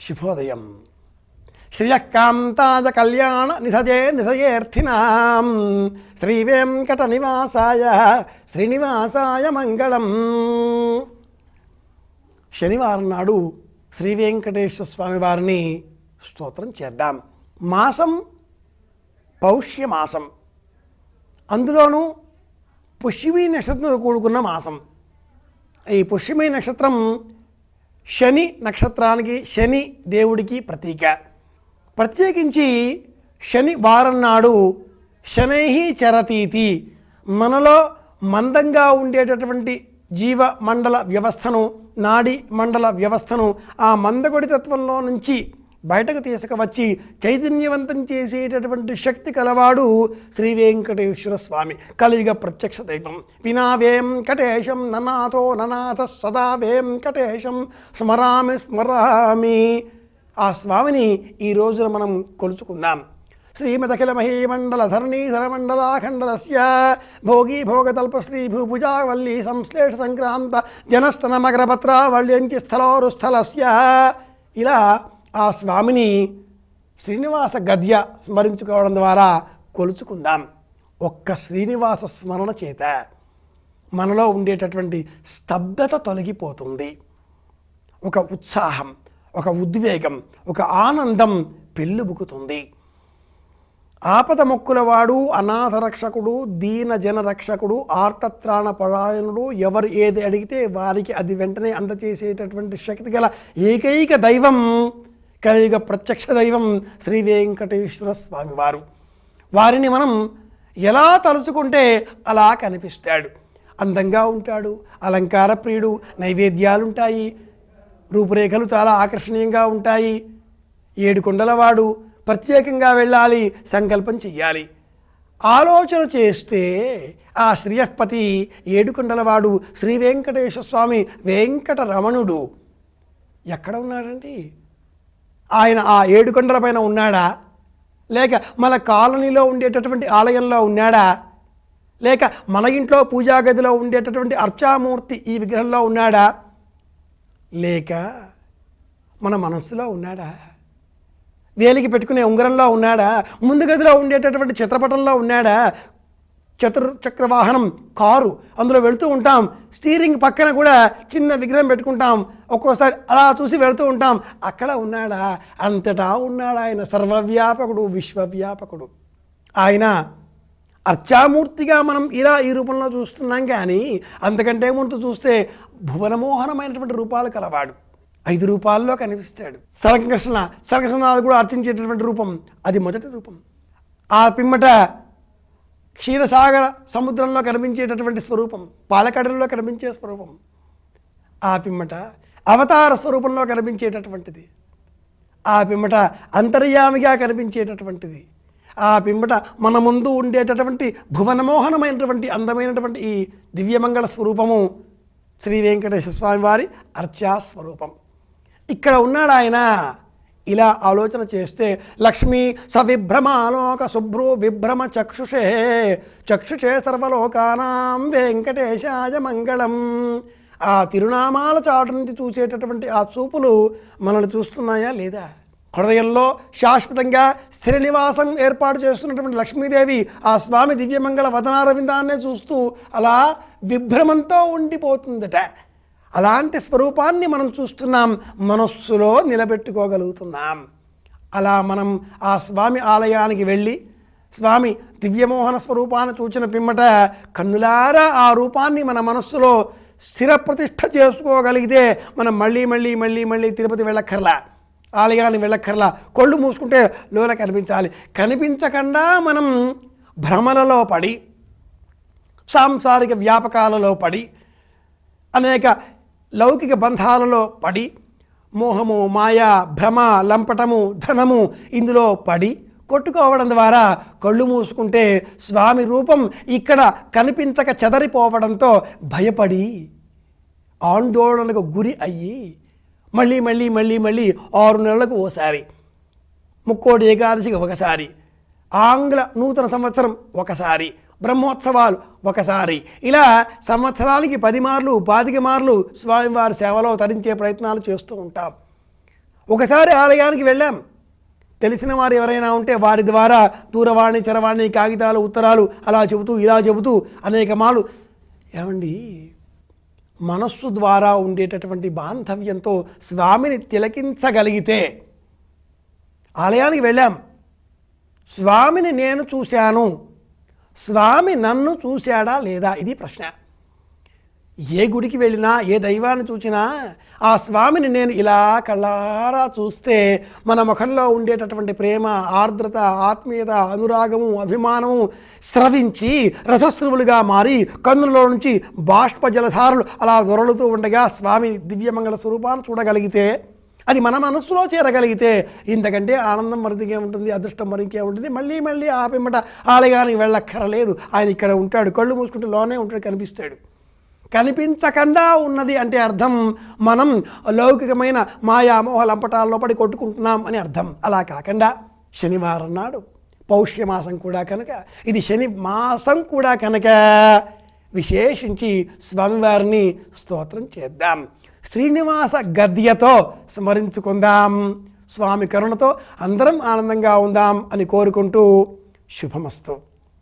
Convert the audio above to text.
శుభోదయం. శ్రియకాంతాయ కళ్యాణ నిధయే నిధయేర్థినాం శ్రీవేంకట నివాసాయ శ్రీనివాసాయ మంగళం. శనివారం నాడు శ్రీ వెంకటేశ్వర స్వామి వారిని స్తోత్రం చేద్దాం. మాసం పౌష్యమాసం, అందులోనూ పుష్యమీ నక్షత్రంతో కూడుకున్న మాసం. ఈ పుష్యమీ నక్షత్రం శని నక్షత్రానికి, శని దేవుడికి ప్రతీక. ప్రత్యేకించి శని వారం నాడు శనైహి చరతీతి, మనలో మందంగా ఉండేటటువంటి జీవ మండల వ్యవస్థను, నాడి మండల వ్యవస్థను ఆ మందకొడితత్వంలో నుంచి బయటకు తీసుకువచ్చి చైతన్యవంతం చేసేటటువంటి శక్తి కలవాడు శ్రీ వెంకటేశ్వర స్వామి, కలియుగ ప్రత్యక్ష దైవం. వినా వెంకటేశం ననాథో ననాథ సదా వెంకటేశం స్మరామి స్మరామి. ఆ స్వామిని ఈ రోజున మనం కొలుచుకుందాం. శ్రీమదఖిల మహీమండల ధరణీధరమండలాఖండలస్య భోగీ భోగతల్ప శ్రీ భూభుజావల్లి సంశ్లేష సంక్రాంత జనస్తన మకరపత్రావళ్యంచి స్థలోరుస్థలస్య. ఇలా ఆ స్వామిని శ్రీనివాస గద్య స్మరించుకోవడం ద్వారా కొలుచుకుందాం. ఒక్క శ్రీనివాస స్మరణ చేత మనలో ఉండేటటువంటి స్తబ్దత తొలగిపోతుంది. ఒక ఉత్సాహం, ఒక ఉద్వేగం, ఒక ఆనందం పెళ్ళుబుకుతుంది. ఆపద మొక్కులవాడు, అనాథ రక్షకుడు, దీన జన రక్షకుడు, ఆర్తత్రాణ పరాయణుడు, ఎవరు ఏది అడిగితే వారికి అది వెంటనే అందచేసేటటువంటి శక్తి గల ఏకైక దైవం, కలియుగ ప్రత్యక్ష దైవం శ్రీ వెంకటేశ్వర స్వామివారు. వారిని మనం ఎలా తలుచుకుంటే అలా కనిపిస్తాడు. అందంగా ఉంటాడు, అలంకార ప్రియుడు, నైవేద్యాలుంటాయి, రూపురేఖలు చాలా ఆకర్షణీయంగా ఉంటాయి. 7 కొండలవాడు, ప్రత్యేకంగా వెళ్ళాలి, సంకల్పం చెయ్యాలి. ఆలోచన చేస్తే ఆ శ్రీయపతి 7 కొండలవాడు శ్రీ వెంకటేశ్వర స్వామి వెంకటరమణుడు ఎక్కడ ఉన్నాడండి? ఆయన ఆ 7 కొండల పైన ఉన్నాడా? లేక మన కాలనీలో ఉండేటటువంటి ఆలయంలో ఉన్నాడా? లేక మన ఇంట్లో పూజా గదిలో ఉండేటటువంటి అర్చామూర్తి ఈ విగ్రహంలో ఉన్నాడా? లేక మన మనస్సులో ఉన్నాడా? వేలికి పెట్టుకునే ఉంగరంలో ఉన్నాడా? ముందు గదిలో ఉండేటటువంటి చిత్రపటంలో ఉన్నాడా? చతుర్చక్ర వాహనం కారు, అందులో వెళుతూ ఉంటాం, స్టీరింగ్ పక్కన కూడా చిన్న విగ్రహం పెట్టుకుంటాం, ఒక్కోసారి అలా చూసి వెళుతూ ఉంటాం, అక్కడ ఉన్నాడా? అంతటా ఉన్నాడా ఆయన? సర్వవ్యాపకుడు, విశ్వవ్యాపకుడు. ఆయన అర్చామూర్తిగా మనం ఇలా ఈ రూపంలో చూస్తున్నాం, కానీ అంతకంటే ముందు చూస్తే భువనమోహనమైనటువంటి రూపాలు కలవాడు. 5 రూపాల్లో కనిపిస్తాడు. సరంకృష్ణనాథ్ కూడా అర్చించేటటువంటి రూపం అది మొదటి రూపం. ఆ పిమ్మట క్షీరసాగర సముద్రంలో కనిపించేటటువంటి స్వరూపం, పాలకడల్లో కనిపించే స్వరూపం. ఆ పిమ్మట అవతార స్వరూపంలో కనిపించేటటువంటిది. ఆ పిమ్మట అంతర్యామిగా కనిపించేటటువంటిది. ఆ పిమ్మట మన ముందు ఉండేటటువంటి భువనమోహనమైనటువంటి అందమైనటువంటి ఈ దివ్యమంగళ స్వరూపము శ్రీ వెంకటేశ్వర స్వామి వారి అర్చా స్వరూపం. ఇక్కడ ఉన్నాడు ఆయన. ఇలా ఆలోచన చేస్తే లక్ష్మీ సవిభ్రమాలోక శుభ్రో విభ్రమ చక్షుషే సర్వలోకానాం వెంకటేశాయ మంగళం. ఆ తిరునామాల చాటు నుంచి చూసేటటువంటి ఆ చూపులు మనల్ని చూస్తున్నాయా లేదా? హృదయంలో శాశ్వతంగా స్థిర నివాసం ఏర్పాటు చేస్తున్నటువంటి లక్ష్మీదేవి ఆ స్వామి దివ్యమంగళ వదనారవిందాన్నే చూస్తూ అలా విభ్రమంతో ఉండిపోతుందట. అలాంటి స్వరూపాన్ని మనం చూస్తున్నాం, మనస్సులో నిలబెట్టుకోగలుగుతున్నాం. అలా మనం ఆ స్వామి ఆలయానికి వెళ్ళి స్వామి దివ్యమోహన స్వరూపాన్ని చూచిన పిమ్మట కన్నులారా ఆ రూపాన్ని మన మనస్సులో స్థిర ప్రతిష్ఠ చేసుకోగలిగితే మనం మళ్ళీ మళ్ళీ మళ్ళీ మళ్ళీ తిరుపతి వెళ్ళక్కర్లా, ఆలయాన్ని వెళ్ళక్కర్లా. కళ్ళు మూసుకుంటే లోన కనిపించాలి. కనిపించకుండా మనం భ్రమలలో పడి, సాంసారిక వ్యాపకాలలో పడి, అనేక లౌకిక బంధాలలో పడి, మోహము, మాయ, భ్రమ, లంపటము, ధనము ఇందులో పడి కొట్టుకోవడం ద్వారా కళ్ళు మూసుకుంటే స్వామి రూపం ఇక్కడ కనిపించక చెదరిపోవడంతో భయపడి ఆందోళనకు గురి అయ్యి మళ్ళీ మళ్ళీ మళ్ళీ మళ్ళీ 6 నెలలకు ఓసారి, ముక్కోటి ఏకాదశికి ఒకసారి, ఆంగ్ల నూతన సంవత్సరం ఒకసారి, బ్రహ్మోత్సవాలు ఒకసారి, ఇలా సంవత్సరానికి 10 మార్లు 25 మార్లు స్వామివారి సేవలో తరించే ప్రయత్నాలు చేస్తూ ఉంటాం. ఒకసారి ఆలయానికి వెళ్ళాం, తెలిసిన వారు ఎవరైనా ఉంటే వారి ద్వారా దూరవాణి చరవాణి కాగితాలు ఉత్తరాలు అలా చెబుతూ ఇలా చెబుతూ అనేక మాలు ఏమండి మనస్సు ద్వారా ఉండేటటువంటి బాంధవ్యంతో స్వామిని తిలకించగలిగితే, ఆలయానికి వెళ్ళాం, స్వామిని నేను చూశాను, స్వామి నన్ను చూశాడా లేదా, ఇది ప్రశ్న. ఏ గుడికి వెళ్ళినా ఏ దైవాన్ని చూసినా ఆ స్వామిని నేను ఇలా కళ్ళారా చూస్తే మన ముఖంలో ఉండేటటువంటి ప్రేమ, ఆర్ద్రత, ఆత్మీయత, అనురాగము, అభిమానము స్రవించి రసస్రువులుగా మారి కన్నులలో నుంచి బాష్ప జలధారులు అలా దొరలుతూ ఉండగా స్వామి దివ్యమంగళ స్వరూపాన్ని చూడగలిగితే, అది మన మనస్సులో చేరగలిగితే ఇంతకంటే ఆనందం మరింకే ఉంటుంది, అదృష్టం మరింకే ఉంటుంది. మళ్ళీ మళ్ళీ ఆ పిమ్మట ఆలయానికి వెళ్ళక్కరలేదు, ఆయన ఇక్కడ ఉంటాడు, కళ్ళు మూసుకుంటే లోనే ఉంటాడు, కనిపిస్తాడు. కనిపించకుండా ఉన్నది అంటే అర్థం మనం లౌకికమైన మాయామోహ లంపటాల్లో పడి కొట్టుకుంటున్నాం అని అర్థం. అలా కాకుండా శనివారం నాడు పౌష్యమాసం కూడా కనుక, ఇది శని మాసం కూడా కనుక విశేషించి స్వామివారిని స్తోత్రం చేద్దాం, శ్రీనివాస గద్యతో స్మరించుకుందాం. స్వామి కరుణతో అందరం ఆనందంగా ఉందాం అని కోరుకుంటూ శుభమస్తు.